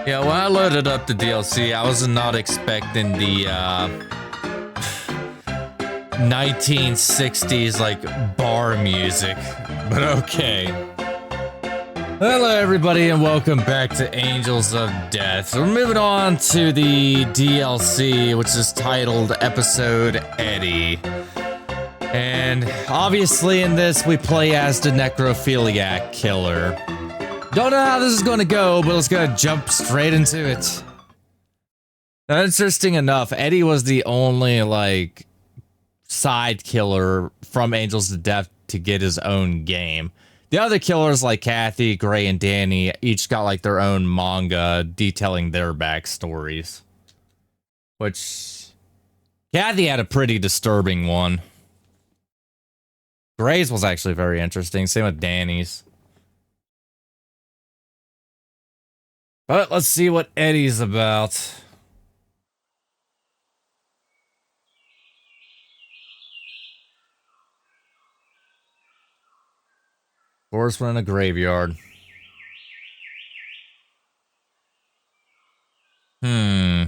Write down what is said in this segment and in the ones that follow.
Yeah, when I loaded up the DLC, I was not expecting the 1960s like bar music, but okay. Hello everybody and welcome back to Angels of Death. So we're moving on to the DLC, which is titled Episode Eddie. And obviously in this we play as the necrophiliac killer. Don't know how this is going to go, but let's go jump straight into it. Now, interesting enough, Eddie was the only, like, side killer from Angels of Death to get his own game. The other killers, like Kathy, Gray, and Danny, each got, like, their own manga detailing their backstories. Which, Kathy had a pretty disturbing one. Gray's was actually very interesting, same with Danny's. But let's see what Eddie's about. Of course, we're in a graveyard. For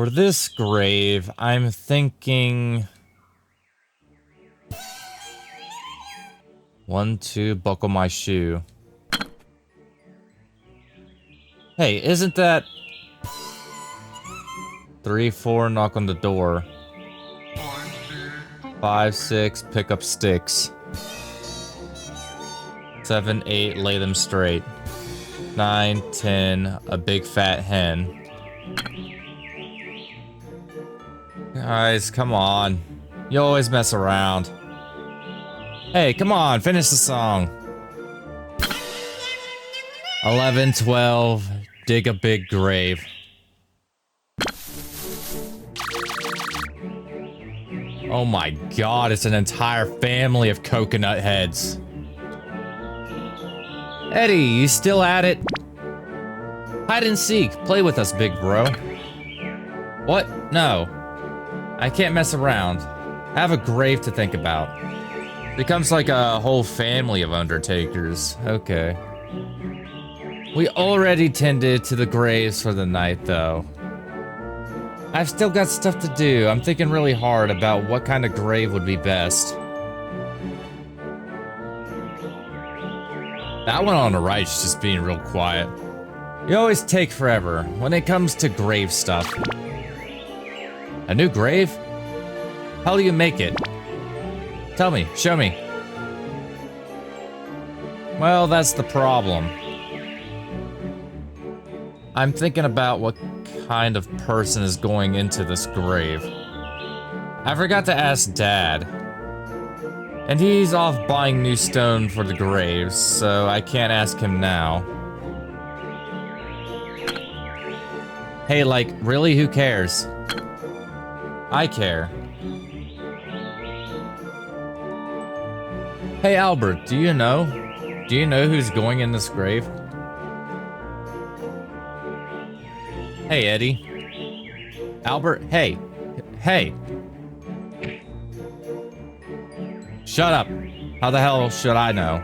this grave, I'm thinking... 1, 2, buckle my shoe. Hey, isn't that 3, 4, knock on the door. 5, 6, pick up sticks. 7, 8, lay them straight. 9, 10, a big fat hen. Guys, come on. You always mess around. Hey, come on, finish the song. 11, 12, dig a big grave. Oh my god, it's an entire family of coconut heads. Eddie, you still at it? Hide and seek, play with us, big bro. What? No. I can't mess around. I have a grave to think about. Becomes like a whole family of undertakers. Okay. We already tended to the graves for the night, though. I've still got stuff to do. I'm thinking really hard about what kind of grave would be best. That one on the right's just being real quiet. You always take forever when it comes to grave stuff. A new grave? How do you make it? Tell me, show me. Well, that's the problem. I'm thinking about what kind of person is going into this grave. I forgot to ask Dad. And he's off buying new stone for the graves, so I can't ask him now. Hey, like, really, who cares? I care. Hey, Albert, do you know? Do you know who's going in this grave? Hey, Eddie. Albert, hey. Hey. Shut up. How the hell should I know?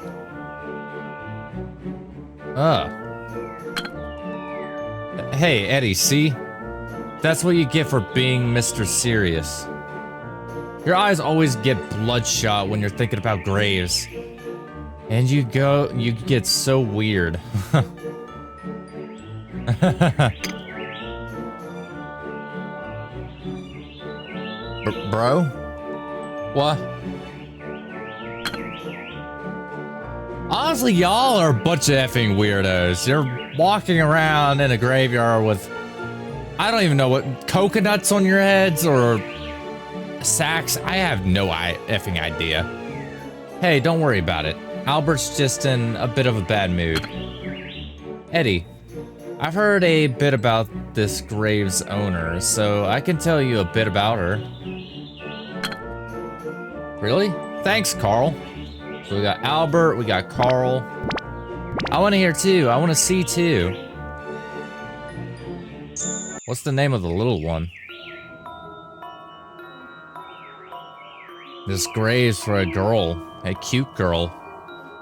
Hey, Eddie, see? That's what you get for being Mr. Serious. Your eyes always get bloodshot when you're thinking about graves. And you get so weird. Bro? What? Honestly, y'all are a bunch of effing weirdos. You're walking around in a graveyard with, I don't even know what, coconuts on your heads or sacks? I have no effing idea. Hey, don't worry about it. Albert's just in a bit of a bad mood. Eddie, I've heard a bit about this grave's owner, so I can tell you a bit about her. Really? Thanks, Carl. So we got Albert, we got Carl. I want to hear too. I want to see too. What's the name of the little one? This grave's for a girl. A cute girl.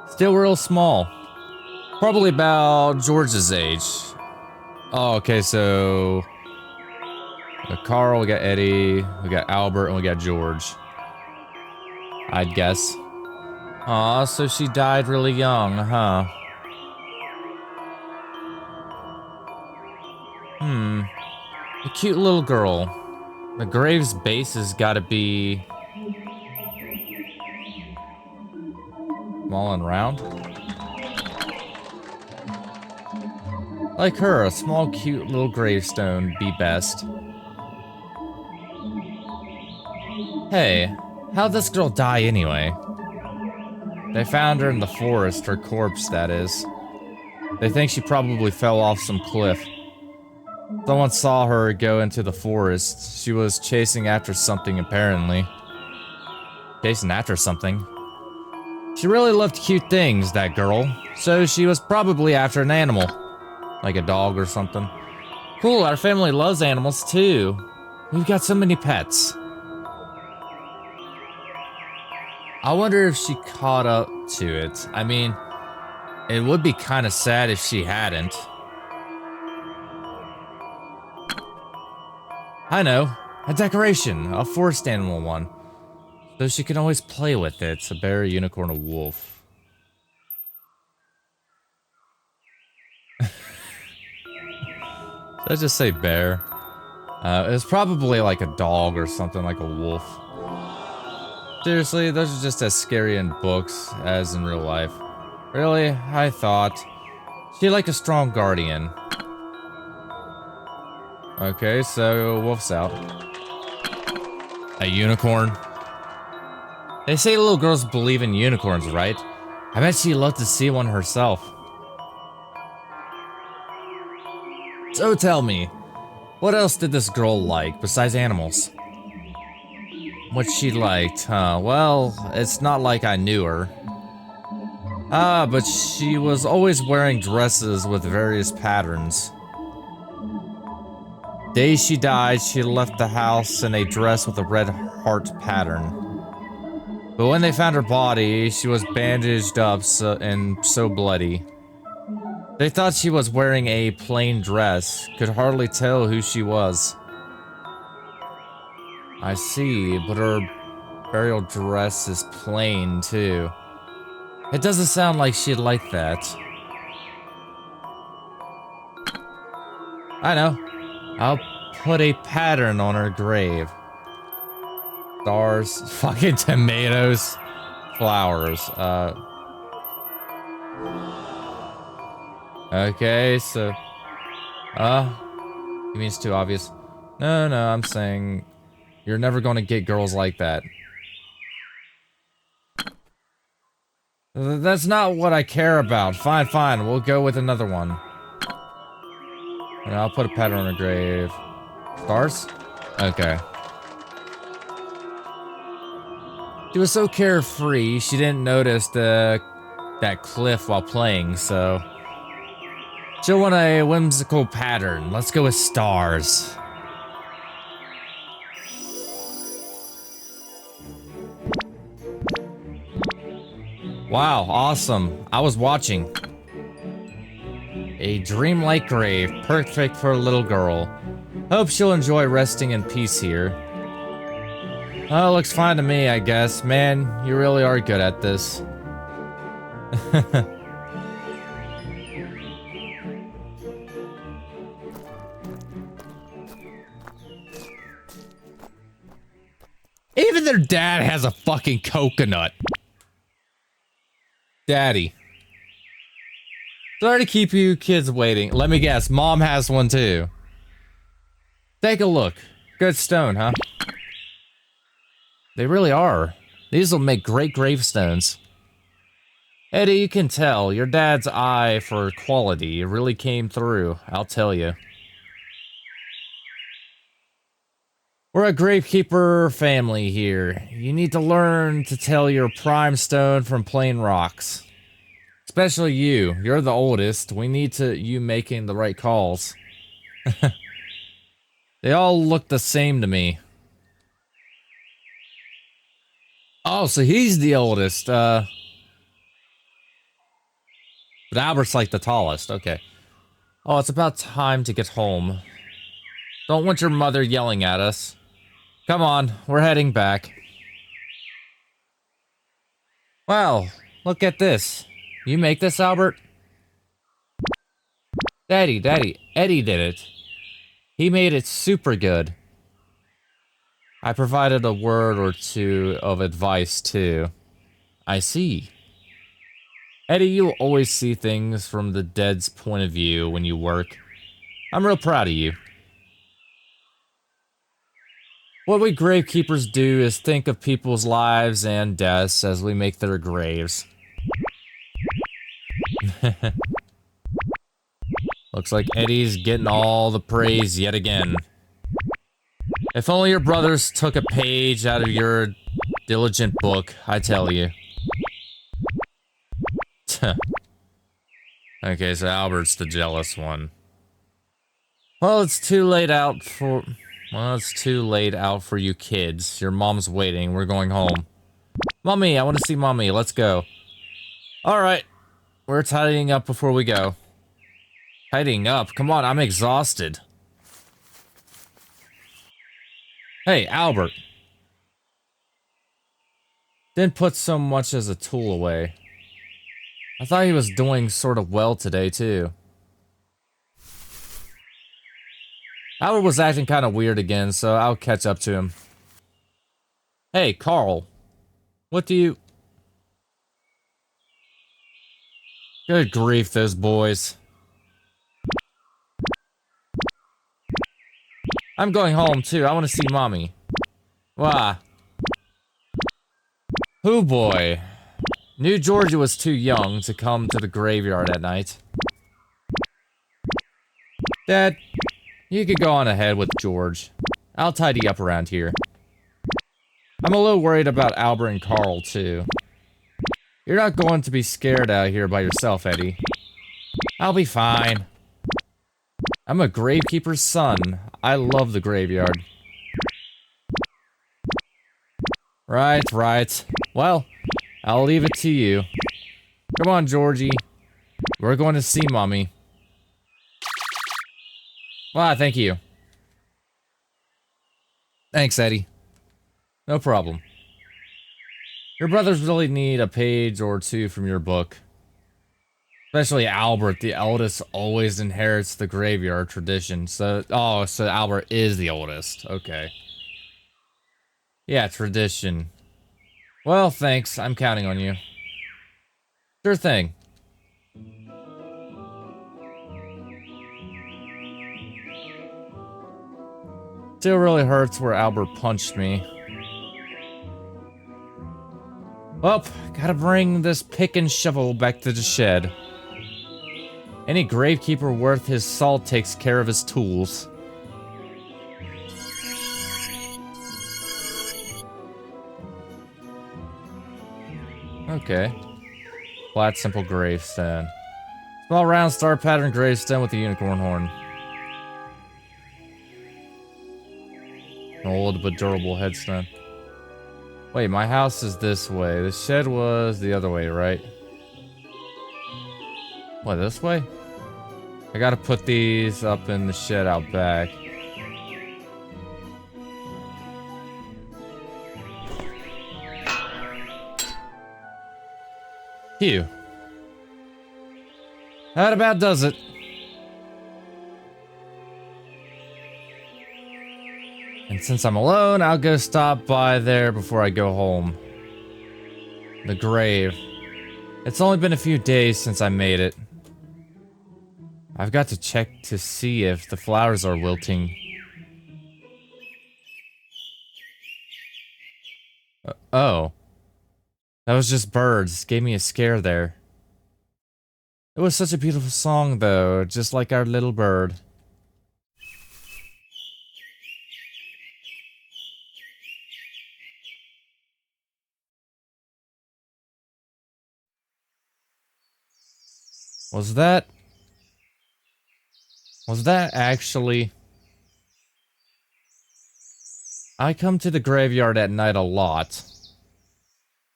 Still real small. Probably about George's age. Oh, okay, so we got Carl, we got Eddie, we got Albert, and we got George. I'd guess. Aw, so she died really young, huh? A cute little girl. The grave's base has gotta be small and round. Like her, a small cute little gravestone be best. Hey, how'd this girl die anyway? They found her in the forest, her corpse, that is. They think she probably fell off some cliff. Someone saw her go into the forest. She was chasing after something, apparently. Chasing after something? She really loved cute things, that girl. So she was probably after an animal. Like a dog or something. Cool, our family loves animals too. We've got so many pets. I wonder if she caught up to it. I mean, it would be kind of sad if she hadn't. I know. A decoration. A forest animal one. So she can always play with it. A bear, a unicorn, a wolf. Should I just say bear? It was probably like a dog or something, like a wolf. Seriously, those are just as scary in books as in real life. Really? I thought. She like a strong guardian. Okay, so wolf's out. A unicorn? They say little girls believe in unicorns, right? I bet she'd love to see one herself. So tell me, what else did this girl like besides animals? What she liked, huh? Well, it's not like I knew her. Ah, but she was always wearing dresses with various patterns. Day she died, she left the house in a dress with a red heart pattern. But when they found her body, she was bandaged up and so bloody. They thought she was wearing a plain dress, could hardly tell who she was. I see, but her burial dress is plain too. It doesn't sound like she'd like that. I know. I'll put a pattern on her grave. Stars, fucking tomatoes, flowers, okay, so, you mean it's too obvious? No, I'm saying you're never gonna get girls like that. That's not what I care about. Fine, we'll go with another one. And I'll put a pattern on her grave. Stars? Okay. She was so carefree, she didn't notice that cliff while playing, so... She'll want a whimsical pattern. Let's go with stars. Wow, awesome. I was watching. A dreamlike grave, perfect for a little girl. Hope she'll enjoy resting in peace here. Oh, looks fine to me, I guess. Man, you really are good at this. Even their dad has a fucking coconut. Daddy. Sorry to keep you kids waiting. Let me guess, mom has one too. Take a look. Good stone, huh? They really are. These will make great gravestones. Eddie, you can tell, your dad's eye for quality really came through, I'll tell you. We're a gravekeeper family here. You need to learn to tell your prime stone from plain rocks. Especially you. You're the oldest. We need you making the right calls. They all look the same to me. Oh, so he's the oldest. So But Albert's like the tallest. Okay. Oh, it's about time to get home. Don't want your mother yelling at us. Come on, we're heading back. Wow, look at this. You make this, Albert? Daddy, Eddie did it. He made it super good. I provided a word or two of advice, too. I see. Eddie, you'll always see things from the dead's point of view when you work. I'm real proud of you. What we gravekeepers do is think of people's lives and deaths as we make their graves. Looks like Eddie's getting all the praise yet again. If only your brothers took a page out of your diligent book, I tell you. Okay, so Albert's the jealous one. Well, it's too late out for... Well, it's too late out for you kids. Your mom's waiting. We're going home. Mommy, I want to see Mommy. Let's go. Alright. We're tidying up before we go. Tidying up? Come on, I'm exhausted. Hey, Albert. Didn't put so much as a tool away. I thought he was doing sort of well today, too. Albert was acting kind of weird again, so I'll catch up to him. Hey, Carl. What do you... Good grief, those boys. I'm going home, too. I want to see Mommy. Why? Hoo boy. Knew Georgia was too young to come to the graveyard at night. Dad, you could go on ahead with George. I'll tidy up around here. I'm a little worried about Albert and Carl, too. You're not going to be scared out here by yourself, Eddie. I'll be fine. I'm a gravekeeper's son. I love the graveyard. Right. Well, I'll leave it to you. Come on, Georgie. We're going to see Mommy. Why, thank you. Thanks, Eddie. No problem. Your brothers really need a page or two from your book. Especially Albert, the eldest, always inherits the graveyard tradition. So Albert is the oldest. Okay. Yeah, tradition. Well, thanks. I'm counting on you. Sure thing. Still really hurts where Albert punched me. Well, gotta bring this pick and shovel back to the shed. Any gravekeeper worth his salt takes care of his tools. Okay. Flat, simple gravestone. Small, round, star pattern gravestone with a unicorn horn. An old but durable headstone. Wait, my house is this way. The shed was the other way, right? What, this way? I gotta put these up in the shed out back. Phew. That about does it. And since I'm alone, I'll go stop by there before I go home. The grave. It's only been a few days since I made it. I've got to check to see if the flowers are wilting. Oh. That was just birds. Gave me a scare there. It was such a beautiful song, though, just like our little bird. Was that actually... I come to the graveyard at night a lot.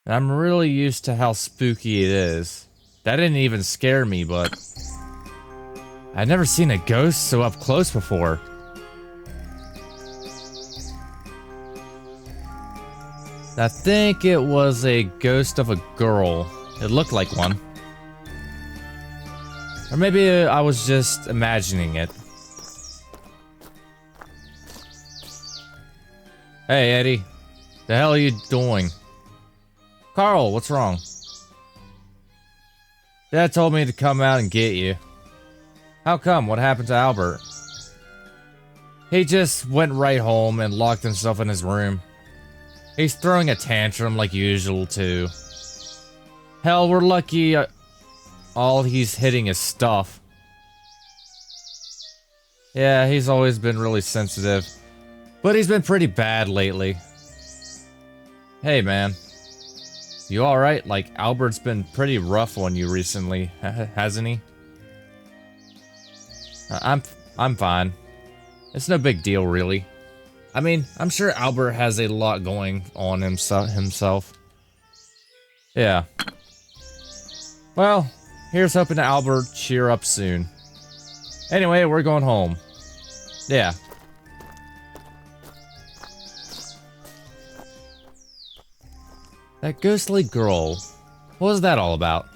And I'm really used to how spooky it is. That didn't even scare me, but I'd never seen a ghost so up close before. I think it was a ghost of a girl. It looked like one. Or maybe I was just imagining it. Hey, Eddie. The hell are you doing? Carl, what's wrong? Dad told me to come out and get you. How come? What happened to Albert? He just went right home and locked himself in his room. He's throwing a tantrum like usual, too. Hell, we're lucky all he's hitting is stuff. Yeah, he's always been really sensitive. But he's been pretty bad lately. Hey, man. You alright? Like, Albert's been pretty rough on you recently, hasn't he? I'm fine. It's no big deal, really. I mean, I'm sure Albert has a lot going on himself. Yeah. Well, here's hoping to Albert cheer up soon. Anyway, we're going home. Yeah. That ghostly girl. What was that all about?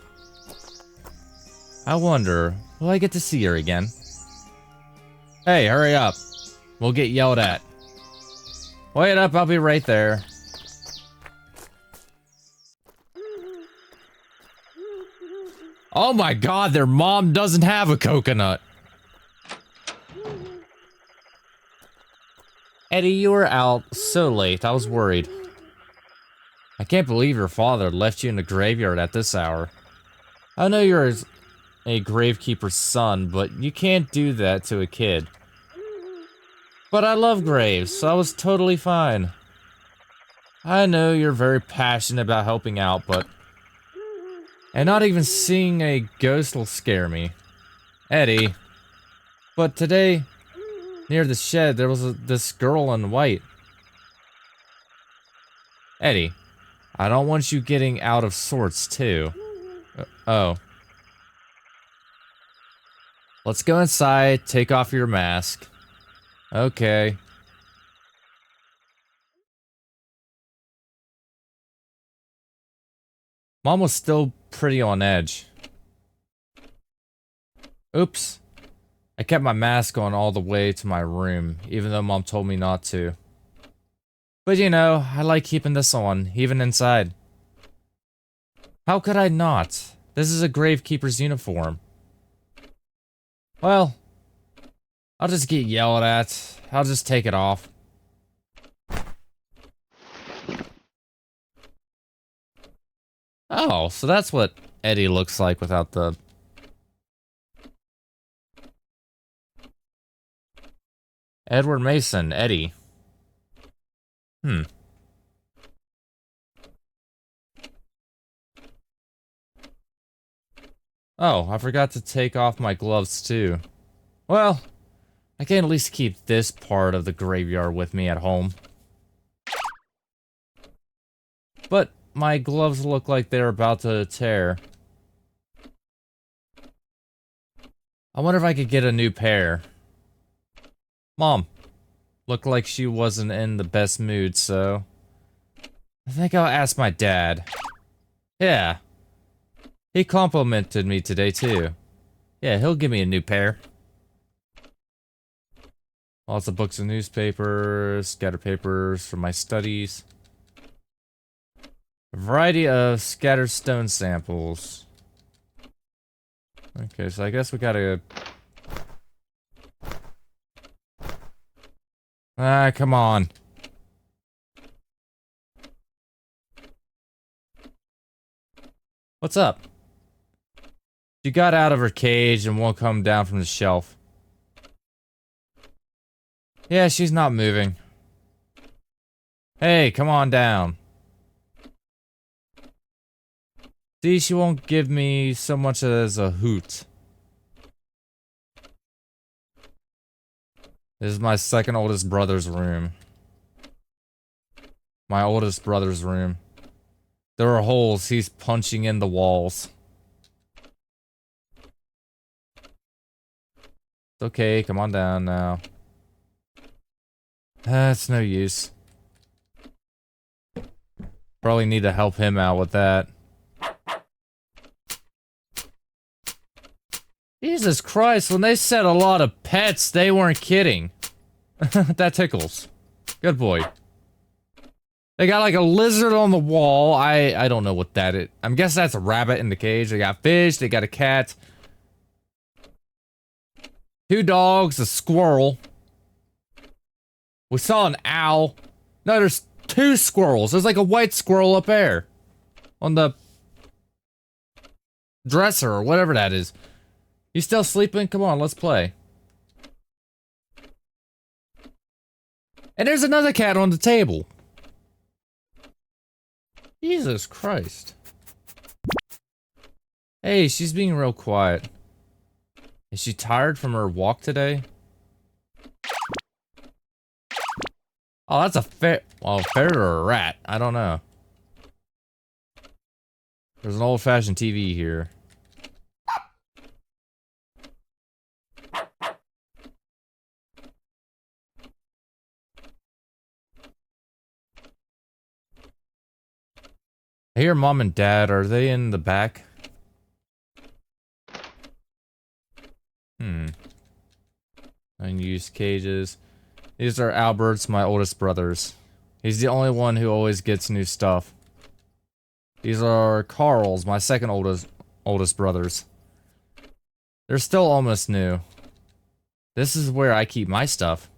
I wonder, will I get to see her again? Hey, hurry up. We'll get yelled at. Wait up, I'll be right there. Oh my god, their mom doesn't have a coconut. Eddie, you were out so late, I was worried. I can't believe your father left you in the graveyard at this hour. I know you're a gravekeeper's son, but you can't do that to a kid. But I love graves, so I was totally fine. I know you're very passionate about helping out, but... And not even seeing a ghost will scare me. Eddie. But today, near the shed, there was this girl in white. Eddie. I don't want you getting out of sorts, too. Oh. Let's go inside, take off your mask. Okay. Mom was still pretty on edge. Oops. I kept my mask on all the way to my room, even though Mom told me not to. But you know, I like keeping this on, even inside. How could I not? This is a gravekeeper's uniform. Well, I'll just get yelled at. I'll just take it off. Oh, so that's what Eddie looks like without the... Edward Mason, Eddie. Oh, I forgot to take off my gloves too. Well, I can at least keep this part of the graveyard with me at home. But my gloves look like they're about to tear. I wonder if I could get a new pair. Mom. Looked like she wasn't in the best mood, so... I think I'll ask my dad. Yeah. He complimented me today, too. Yeah, he'll give me a new pair. Lots of books and newspapers, scattered papers from my studies. A variety of scattered stone samples. Okay, so I guess we gotta... Ah, come on. What's up? She got out of her cage and won't come down from the shelf. Yeah, she's not moving. Hey, come on down. See, she won't give me so much as a hoot. This is my second oldest brother's room. My oldest brother's room. There are holes he's punching in the walls. It's okay, come on down now. That's no use. Probably need to help him out with that. Jesus Christ, when they said a lot of pets, they weren't kidding. That tickles. Good boy. They got like a lizard on the wall. I don't know what that is. I'm guessing that's a rabbit in the cage. They got fish, they got a cat. 2 dogs, a squirrel. We saw an owl. No, there's 2 squirrels. There's like a white squirrel up there. On the dresser or whatever that is. You still sleeping? Come on, let's play. And there's another cat on the table. Jesus Christ. Hey, she's being real quiet. Is she tired from her walk today? Oh, that's a ferret. Well, a ferret or a rat. I don't know. There's an old-fashioned TV here. I hear mom and dad. Are they in the back? Unused cages. These are Albert's, my oldest brothers. He's the only one who always gets new stuff. These are Carl's, my second oldest brothers. They're still almost new. This is where I keep my stuff.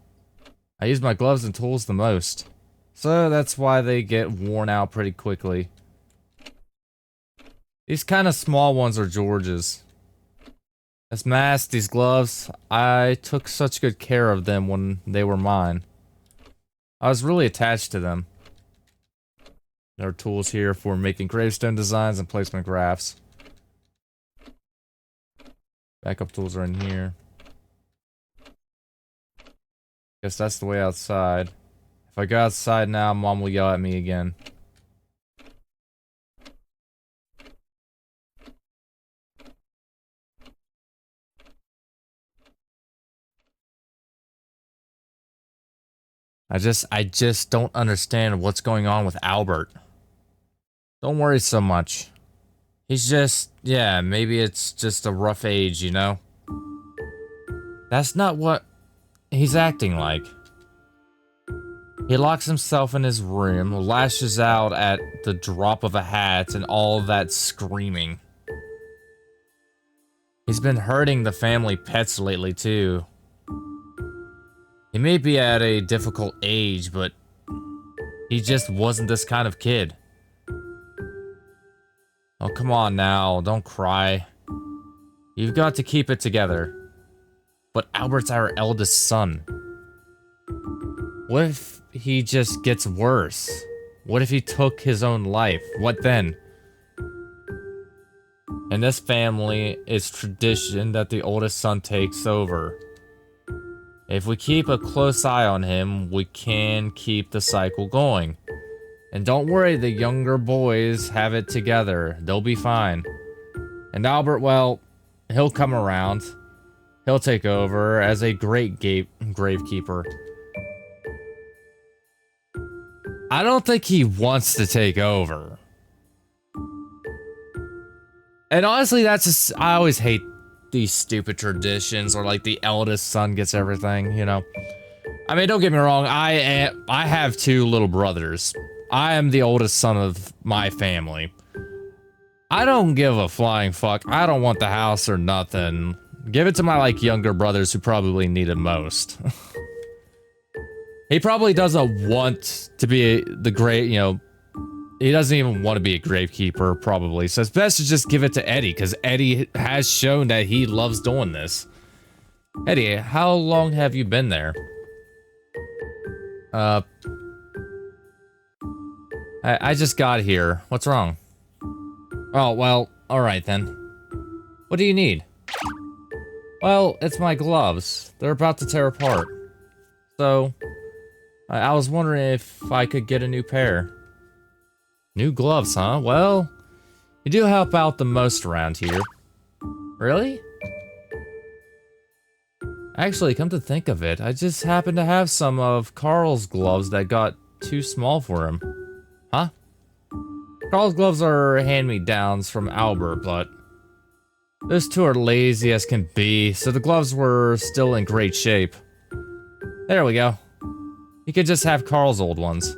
I use my gloves and tools the most. So that's why they get worn out pretty quickly. These kind of small ones are George's. This mask, these gloves, I took such good care of them when they were mine. I was really attached to them. There are tools here for making gravestone designs and placement graphs. Backup tools are in here. Guess that's the way outside. If I go outside now, Mom will yell at me again. I just don't understand what's going on with Albert. Don't worry so much. He's just, yeah, maybe it's just a rough age, you know? That's not what he's acting like. He locks himself in his room, lashes out at the drop of a hat and all that screaming. He's been hurting the family pets lately, too. He may be at a difficult age, but he just wasn't this kind of kid. Oh, come on now, don't cry. You've got to keep it together. But Albert's our eldest son. What if he just gets worse? What if he took his own life? What then? In this family, it's tradition that the oldest son takes over. If we keep a close eye on him, we can keep the cycle going. And don't worry, the younger boys have it together. They'll be fine. And Albert, well, he'll come around. He'll take over as a great gravekeeper. I don't think he wants to take over. And honestly, that's just, I always hate these stupid traditions, or like the eldest son gets everything, you know. I mean, don't get me wrong, I have 2 little brothers. I am the oldest son of my family. I don't give a flying fuck. I don't want the house or nothing. Give it to my, like, younger brothers who probably need it most. He probably doesn't want to be the great, you know, he doesn't even want to be a gravekeeper, probably. So it's best to just give it to Eddie, because Eddie has shown that he loves doing this. Eddie, how long have you been there? I just got here. What's wrong? Oh, well, alright then. What do you need? Well, it's my gloves. They're about to tear apart. So, I was wondering if I could get a new pair. New gloves, huh? Well, you do help out the most around here. Really? Actually, come to think of it, I just happen to have some of Carl's gloves that got too small for him. Huh? Carl's gloves are hand-me-downs from Albert, but those two are lazy as can be, so the gloves were still in great shape. There we go. You could just have Carl's old ones.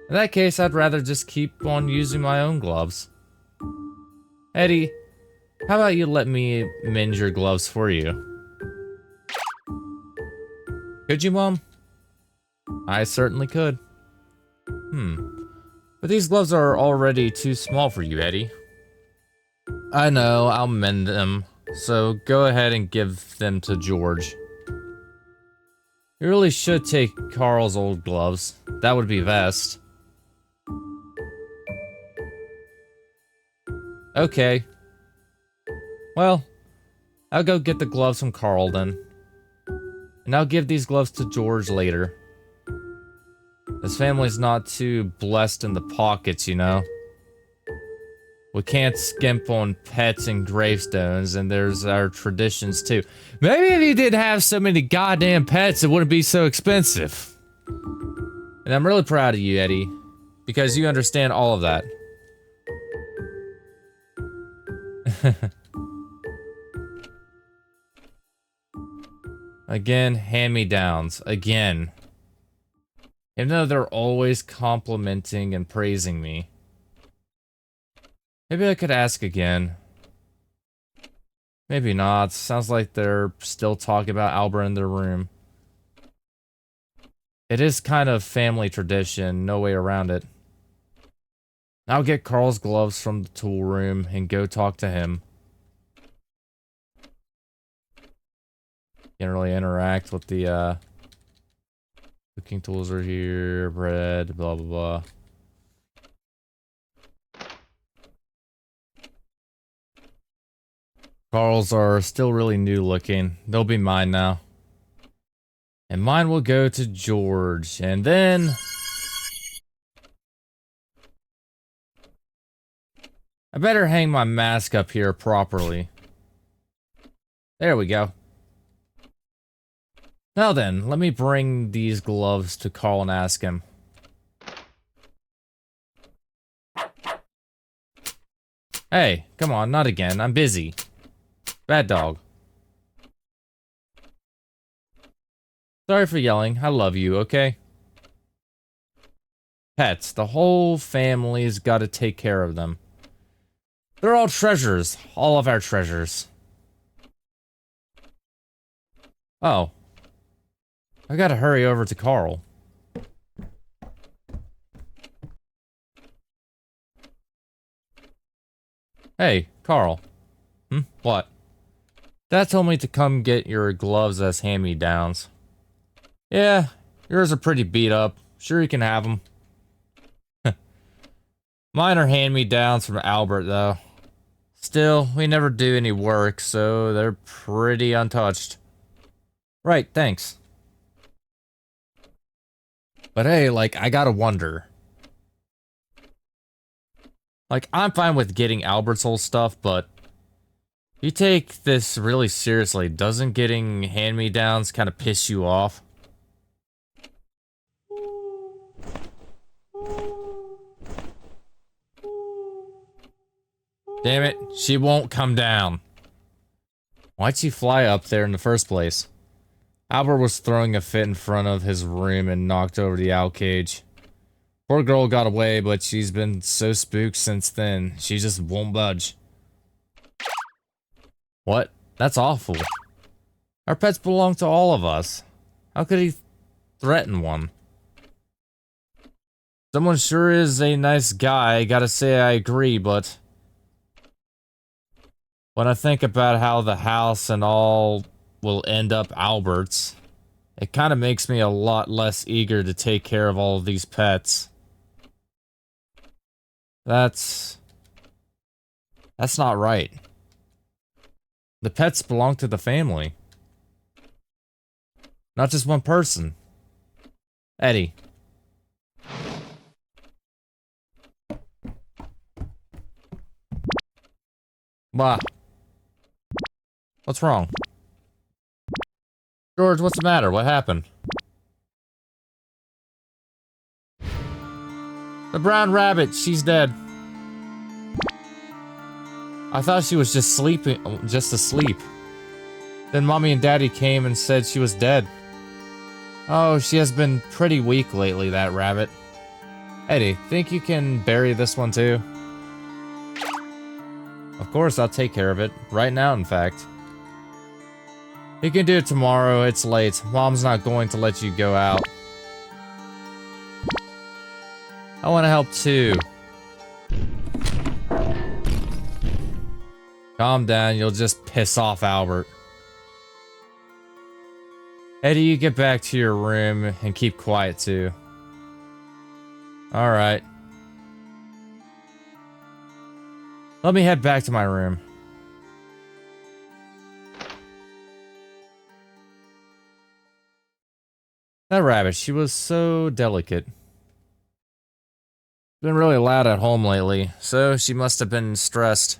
In that case, I'd rather just keep on using my own gloves. Eddie, how about you let me mend your gloves for you? Could you, Mom? I certainly could. But these gloves are already too small for you, Eddie. I know, I'll mend them. So go ahead and give them to George. You really should take Carl's old gloves. That would be best. Okay. Well, I'll go get the gloves from Carl then. And I'll give these gloves to George later. His family's not too blessed in the pockets, you know. We can't skimp on pets and gravestones, and there's our traditions too. Maybe if you didn't have so many goddamn pets, it wouldn't be so expensive. And I'm really proud of you, Eddie, because you understand all of that. Again, hand-me-downs. Again. Even though they're always complimenting and praising me. Maybe I could ask again. Maybe not. Sounds like they're still talking about Albert in their room. It is kind of family tradition, no way around it. I'll get Carl's gloves from the tool room and go talk to him. Can't really interact with the, cooking tools are here, bread, blah blah blah. Carl's are still really new looking. They'll be mine now. And mine will go to George. And then... I better hang my mask up here properly. There we go. Now then, let me bring these gloves to Carl and ask him. Hey, come on, not again. I'm busy. Bad dog. Sorry for yelling. I love you, okay? Pets. The whole family's gotta take care of them. They're all treasures. All of our treasures. Oh. I gotta hurry over to Carl. Hey, Carl. What? Dad told me to come get your gloves as hand-me-downs. Yeah, yours are pretty beat up. Sure you can have them. Mine are hand-me-downs from Albert, though. Still, we never do any work, so they're pretty untouched. Right, thanks. But hey, like, I gotta wonder. Like, I'm fine with getting Albert's old stuff, but... you take this really seriously. Doesn't getting hand-me-downs kind of piss you off? Damn it, she won't come down. Why'd she fly up there in the first place? Albert was throwing a fit in front of his room and knocked over the owl cage. Poor girl got away, but she's been so spooked since then. She just won't budge. What? That's awful. Our pets belong to all of us. How could he threaten one? Someone sure is a nice guy, gotta say I agree, but... when I think about how the house and all will end up Albert's, it kind of makes me a lot less eager to take care of all of these pets. That's not right. The pets belong to the family. Not just one person. Eddie. Bah. What's wrong? George, what's the matter? What happened? The brown rabbit, she's dead. I thought she was just asleep. Then Mommy and Daddy came and said she was dead. Oh, she has been pretty weak lately, that rabbit. Eddie, think you can bury this one too? Of course, I'll take care of it. Right now, in fact. You can do it tomorrow, it's late. Mom's not going to let you go out. I want to help too. Calm down, you'll just piss off Albert. Eddie, you get back to your room and keep quiet too. Alright. Let me head back to my room. That rabbit, she was so delicate. Been really loud at home lately, so she must have been stressed.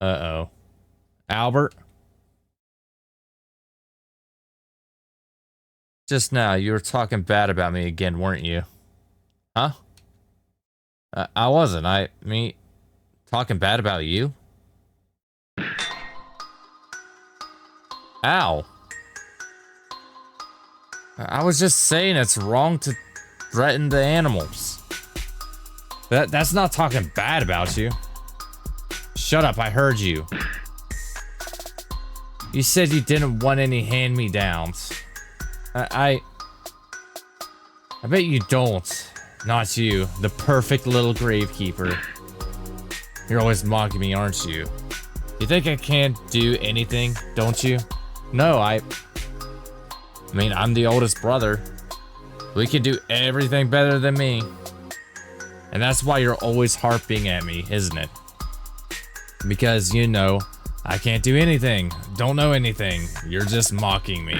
Uh-oh. Albert? Just now, you were talking bad about me again, weren't you? Huh? I wasn't. Me talking bad about you? Ow. I was just saying it's wrong to threaten the animals. That's not talking bad about you. Shut up, I heard you. You said you didn't want any hand-me-downs. I bet you don't. Not you, the perfect little gravekeeper. You're always mocking me, aren't you? You think I can't do anything, don't you? No, I mean, I'm the oldest brother. We can do everything better than me. And that's why you're always harping at me, isn't it? Because, you know, I can't do anything, don't know anything. You're just mocking me.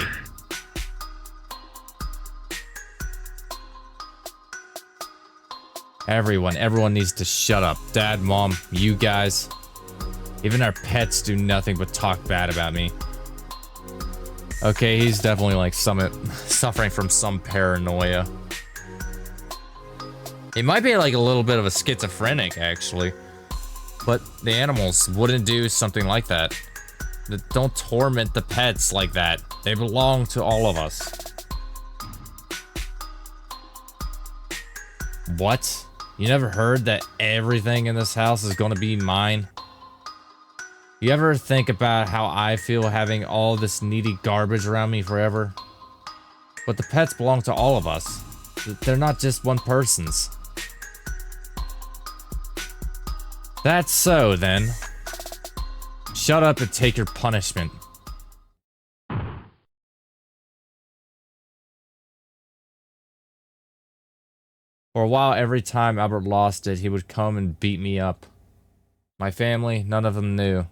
Everyone needs to shut up. Dad, Mom, you guys. Even our pets do nothing but talk bad about me. Okay, he's definitely like suffering from some paranoia. He might be like a little bit of a schizophrenic, actually. But the animals wouldn't do something like that. Don't torment the pets like that. They belong to all of us. What? You never heard that everything in this house is gonna be mine? You ever think about how I feel having all this needy garbage around me forever? But the pets belong to all of us. They're not just one person's. That's so, then. Shut up and take your punishment. For a while, every time Albert lost it, he would come and beat me up. My family, none of them knew.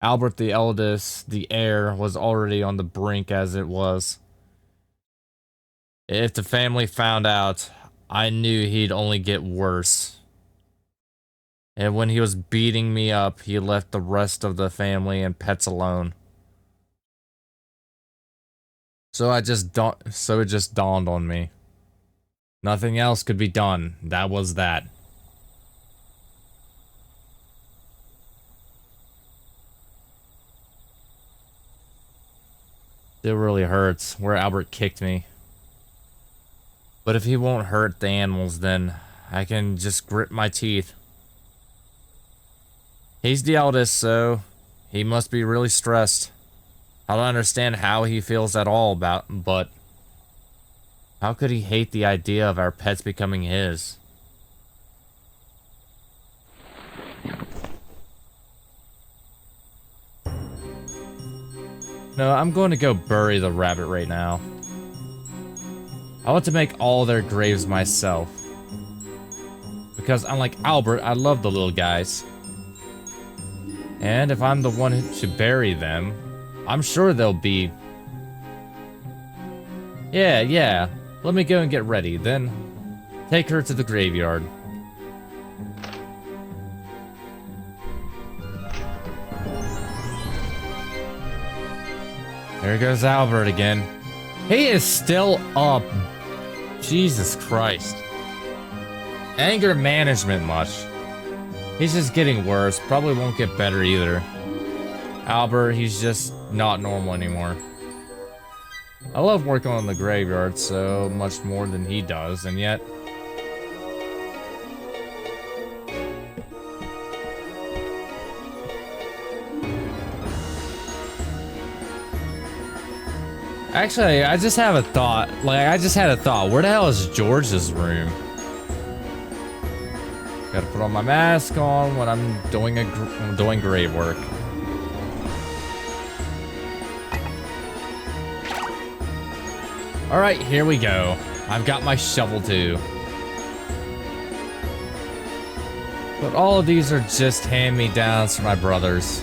Albert the eldest, the heir, was already on the brink as it was. If the family found out, I knew he'd only get worse. And when he was beating me up, he left the rest of the family and pets alone. So it just dawned on me. Nothing else could be done. That was that. It really hurts where Albert kicked me. But if he won't hurt the animals, then I can just grit my teeth. He's the eldest, so he must be really stressed. I don't understand how he feels at all but how could he hate the idea of our pets becoming his? No, I'm going to go bury the rabbit right now. I want to make all their graves myself. Because unlike Albert, I love the little guys. And if I'm the one who should bury them, I'm sure they'll be... Yeah. Let me go and get ready, then take her to the graveyard. There goes Albert again. He is still up. Jesus Christ. Anger management much. He's just getting worse. Probably won't get better either. Albert, he's just not normal anymore. I love working on the graveyard so much more than he does, and yet... Actually, I just have a thought. I just had a thought. Where the hell is George's room? Gotta put on my mask on when I'm doing grave work. All right, here we go. I've got my shovel too. But all of these are just hand-me-downs for my brothers.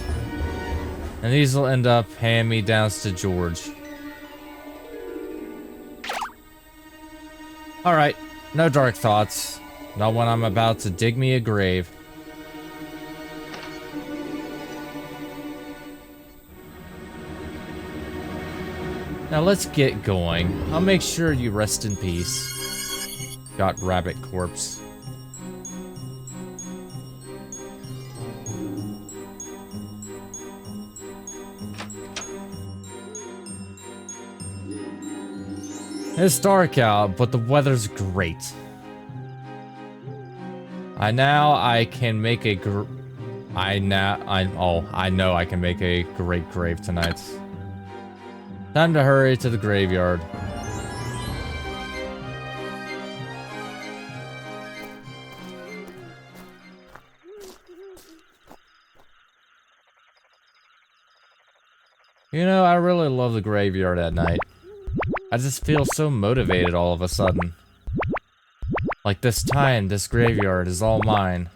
And these will end up hand-me-downs to George. Alright, no dark thoughts. Not when I'm about to dig me a grave. Now let's get going. I'll make sure you rest in peace. Got rabbit corpse. It's dark out, but the weather's great. I know I can make a great grave tonight. Time to hurry to the graveyard. You know, I really love the graveyard at night. I just feel so motivated all of a sudden. Like this time, this graveyard is all mine.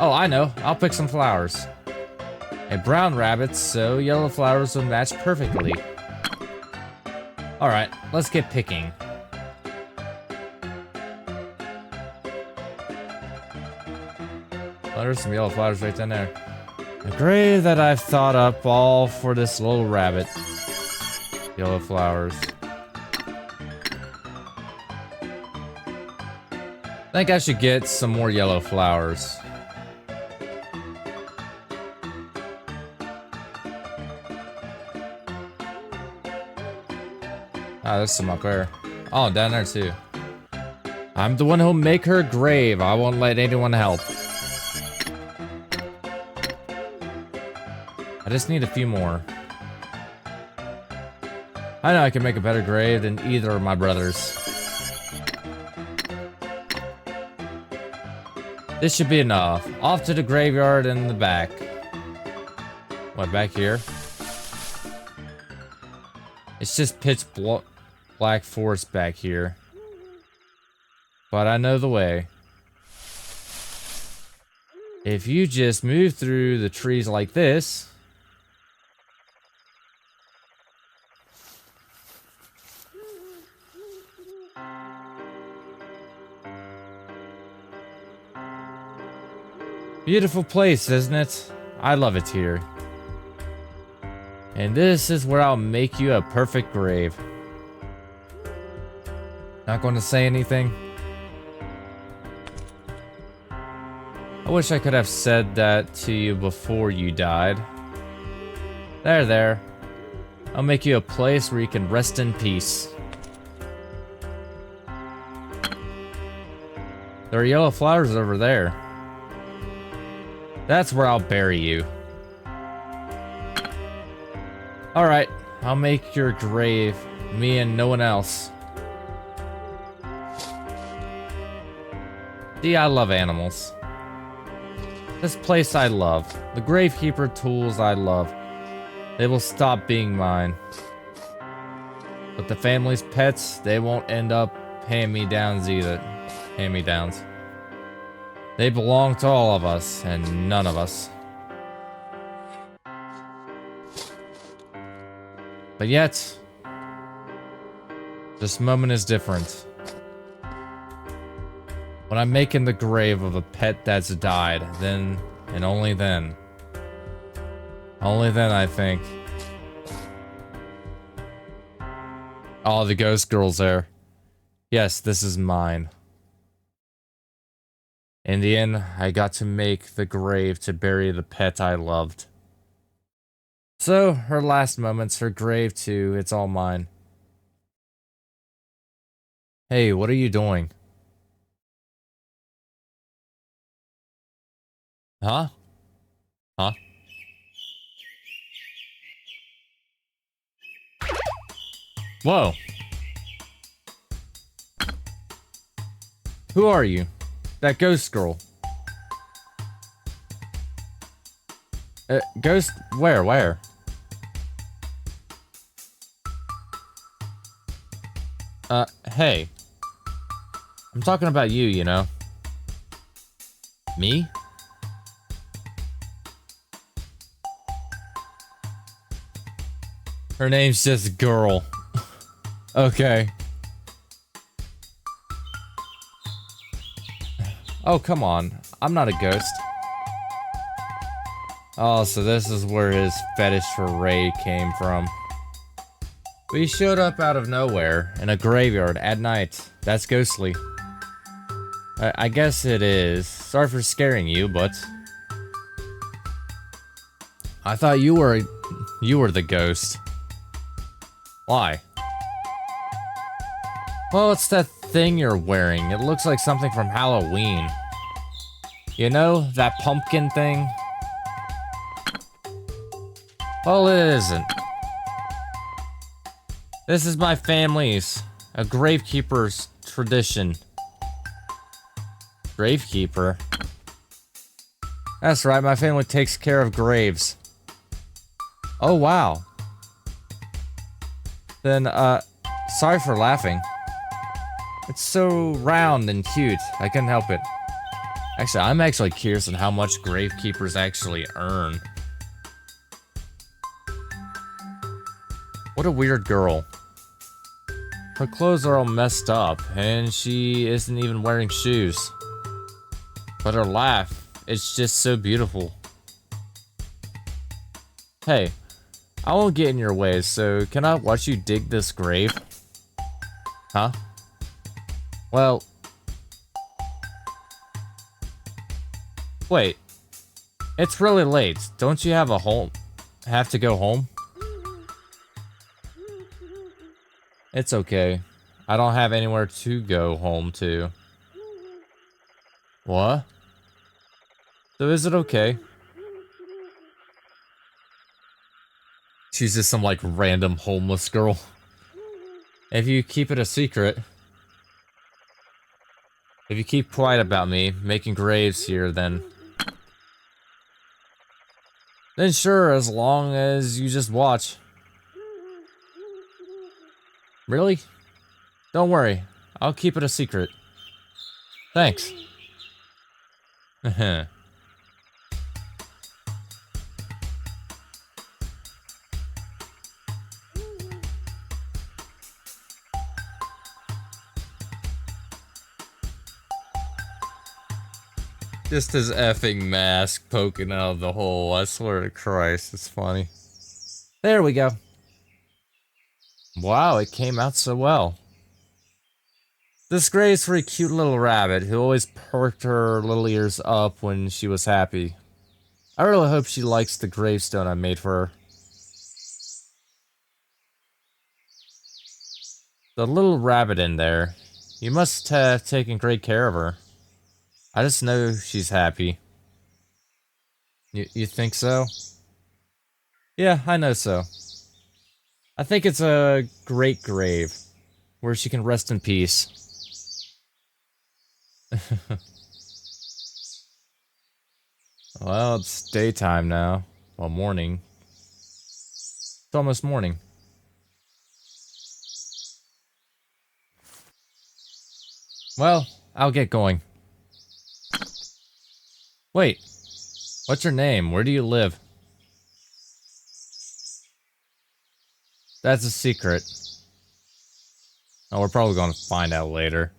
Oh, I know. I'll pick some flowers. A brown rabbit, so yellow flowers will match perfectly. Alright, let's get picking. Oh, there's some yellow flowers right down there. A grave that I've thought up all for this little rabbit. Yellow flowers. I think I should get some more yellow flowers. Ah, there's some up there. Oh, down there too. I'm the one who'll make her grave. I won't let anyone help. I just need a few more. I know I can make a better grave than either of my brothers. This should be enough. Off to the graveyard in the back. What, back here? It's just pitch black forest back here. But I know the way. If you just move through the trees like this... Beautiful place, isn't it? I love it here. And this is where I'll make you a perfect grave. Not going to say anything? I wish I could have said that to you before you died. There. I'll make you a place where you can rest in peace. There are yellow flowers over there. That's where I'll bury you. Alright, I'll make your grave, me and no one else. See, I love animals. This place I love. The gravekeeper tools I love. They will stop being mine. But the family's pets, they won't end up hand-me-downs either. Hand-me-downs. They belong to all of us, and none of us. But yet, this moment is different. When I'm making the grave of a pet that's died, then, and only then I think, Oh, the ghost girl's there. Yes, this is mine. In the end, I got to make the grave to bury the pet I loved. So, her last moments, her grave too, it's all mine. Hey, what are you doing? Huh? Huh? Whoa. Who are you? That ghost girl. Ghost? Where? Hey. I'm talking about you, you know. Me? Her name's just Girl. Okay. Oh, come on. I'm not a ghost. Oh, so this is where his fetish for Ray came from. We showed up out of nowhere in a graveyard at night. That's ghostly. I guess it is. Sorry for scaring you, but I thought you were the ghost. Why? Well, it's that thing you're wearing. It looks like something from Halloween. You know, that pumpkin thing? Well, it isn't. This is my family's, a gravekeeper's tradition. Gravekeeper? That's right, my family takes care of graves. Oh, wow. Then, sorry for laughing. It's so round and cute, I couldn't help it. Actually, I'm actually curious on how much gravekeepers actually earn. What a weird girl. Her clothes are all messed up, and she isn't even wearing shoes. But her laugh, it's just so beautiful. Hey, I won't get in your way, so can I watch you dig this grave? Huh? Well... Wait. It's really late. Don't you have to go home? It's okay. I don't have anywhere to go home to. What? So is it okay? She's just some like random homeless girl. If you keep it a secret. If you keep quiet about me making graves here, then sure, as long as you just watch. Really? Don't worry. I'll keep it a secret. Thanks. Just his effing mask poking out of the hole. I swear to Christ, it's funny. There we go. Wow, it came out so well. This grave's for a cute little rabbit who always perked her little ears up when she was happy. I really hope she likes the gravestone I made for her. The little rabbit in there. You must have taken great care of her. I just know she's happy. You think so? Yeah, I know so. I think it's a great grave, where she can rest in peace. Well, it's daytime now. Well, morning. It's almost morning. Well, I'll get going. Wait, what's your name? Where do you live? That's a secret. Oh, we're probably going to find out later.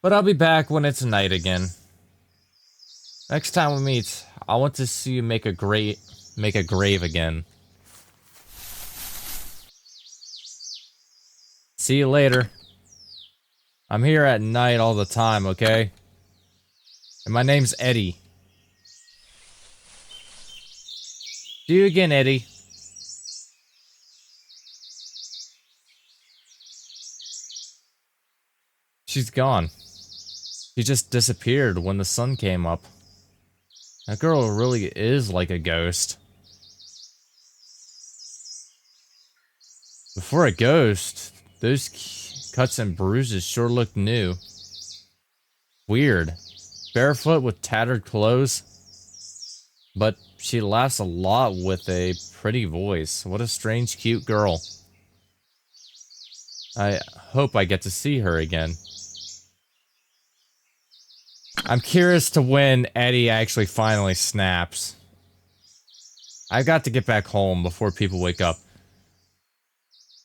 But I'll be back when it's night again. Next time we meet, I want to see you make a grave again. See See you later. I'm here at night all the time, okay? And my name's Eddie. See you again, Eddie. She's gone. She just disappeared when the sun came up. That girl really is like a ghost. Before a ghost, those cuts and bruises sure look new. Weird. Barefoot with tattered clothes. But she laughs a lot with a pretty voice. What a strange, cute girl. I hope I get to see her again. I'm curious to when Eddie actually finally snaps. I've got to get back home before people wake up.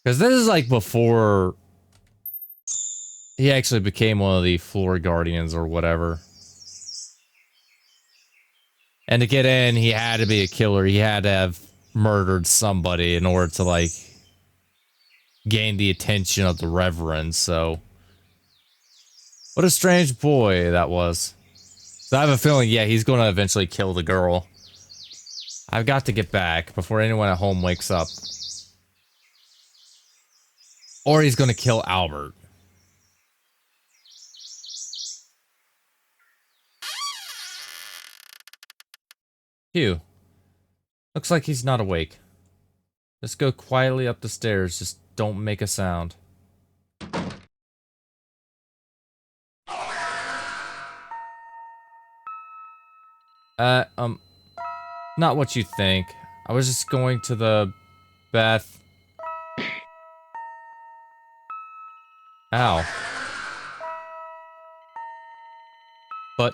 Because this is like before he actually became one of the floor guardians or whatever. And to get in, he had to be a killer. He had to have murdered somebody in order to, like, gain the attention of the Reverend, so... What a strange boy that was. So I have a feeling, yeah, he's going to eventually kill the girl. I've got to get back before anyone at home wakes up. Or he's going to kill Albert. Phew. Looks like he's not awake. Just go quietly up the stairs. Just don't make a sound. Not what you think. I was just going to the bath. Ow. But...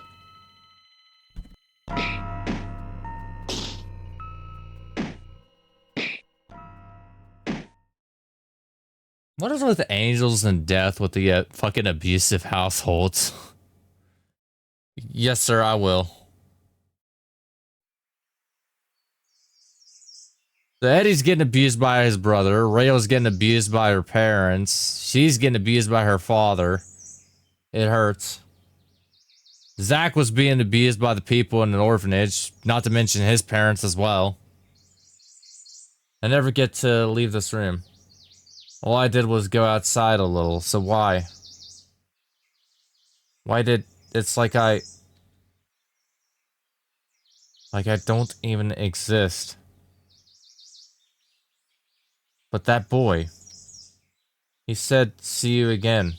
what is with angels and death with the fucking abusive households? Yes, sir, I will. So Eddie's getting abused by his brother. Rayo's getting abused by her parents. She's getting abused by her father. It hurts. Zach was being abused by the people in an orphanage, not to mention his parents as well. I never get to leave this room. All I did was go outside a little, so why? Why did... it's like I don't even exist. But that boy... he said, see you again.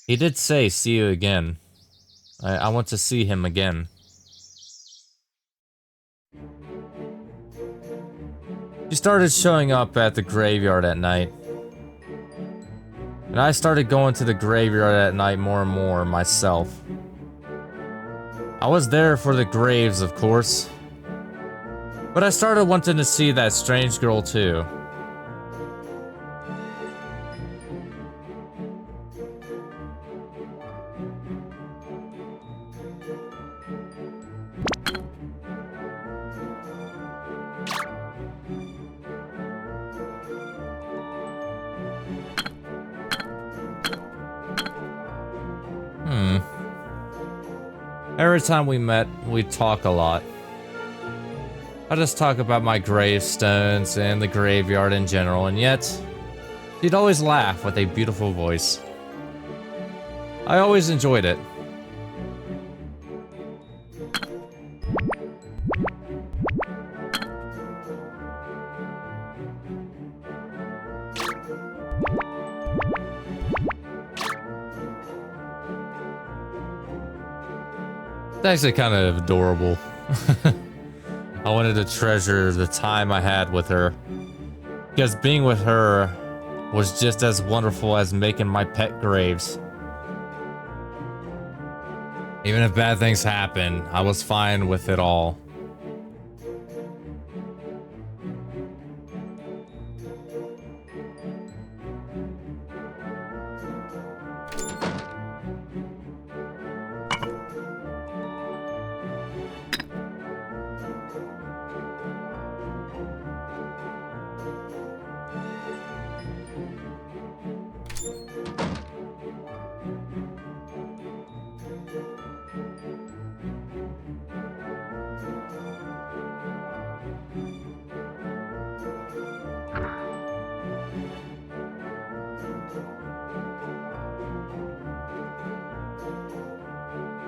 He did say, see you again. I want to see him again. She started showing up at the graveyard at night. And I started going to the graveyard at night more and more myself. I was there for the graves, of course. But I started wanting to see that strange girl too. Every time we met, we'd talk a lot. I just talk about my gravestones and the graveyard in general, and yet, she'd always laugh with a beautiful voice. I always enjoyed it. It's actually kind of adorable. I wanted to treasure the time I had with her, because being with her was just as wonderful as making my pet graves. Even if bad things happen, I was fine with it all.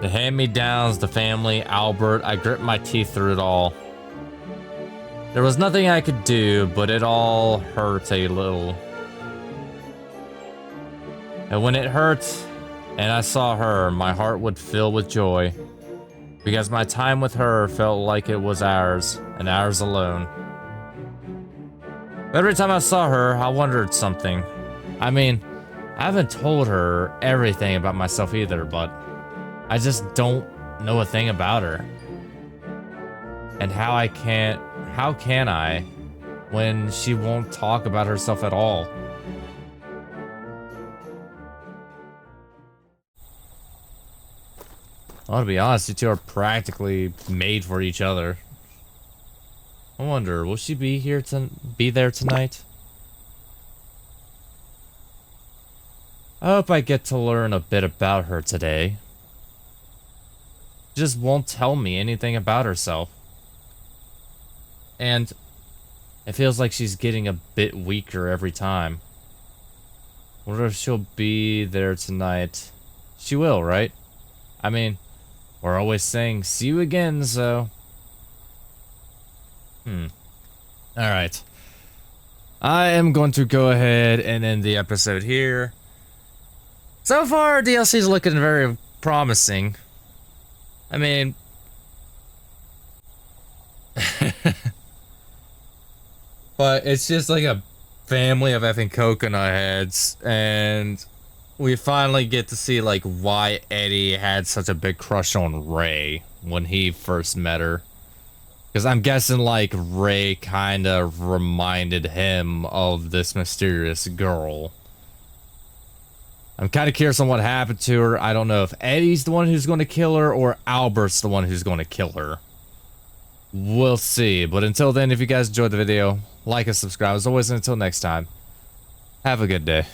The hand-me-downs, the family, Albert, I grit my teeth through it all. There was nothing I could do, but it all hurt a little. And when it hurt, and I saw her, my heart would fill with joy. Because my time with her felt like it was ours, and ours alone. Every time I saw her, I wondered something. I mean, I haven't told her everything about myself either, but I just don't know a thing about her. And how can I, when she won't talk about herself at all? Well, to be honest, you two are practically made for each other. I wonder, will she be there tonight? I hope I get to learn a bit about her today. She just won't tell me anything about herself. And it feels like she's getting a bit weaker every time. Wonder if she'll be there tonight. She will, right? I mean, we're always saying, see you again, so... Alright. I am going to go ahead and end the episode here. So far, DLC is looking very promising. I mean... but it's just like a family of effing coconut heads, and we finally get to see like why Eddie had such a big crush on Ray when he first met her. Because I'm guessing like Ray kind of reminded him of this mysterious girl. I'm kind of curious on what happened to her. I don't know if Eddie's the one who's going to kill her or Albert's the one who's going to kill her. We'll see. But until then, if you guys enjoyed the video, like and subscribe. As always, until next time, have a good day.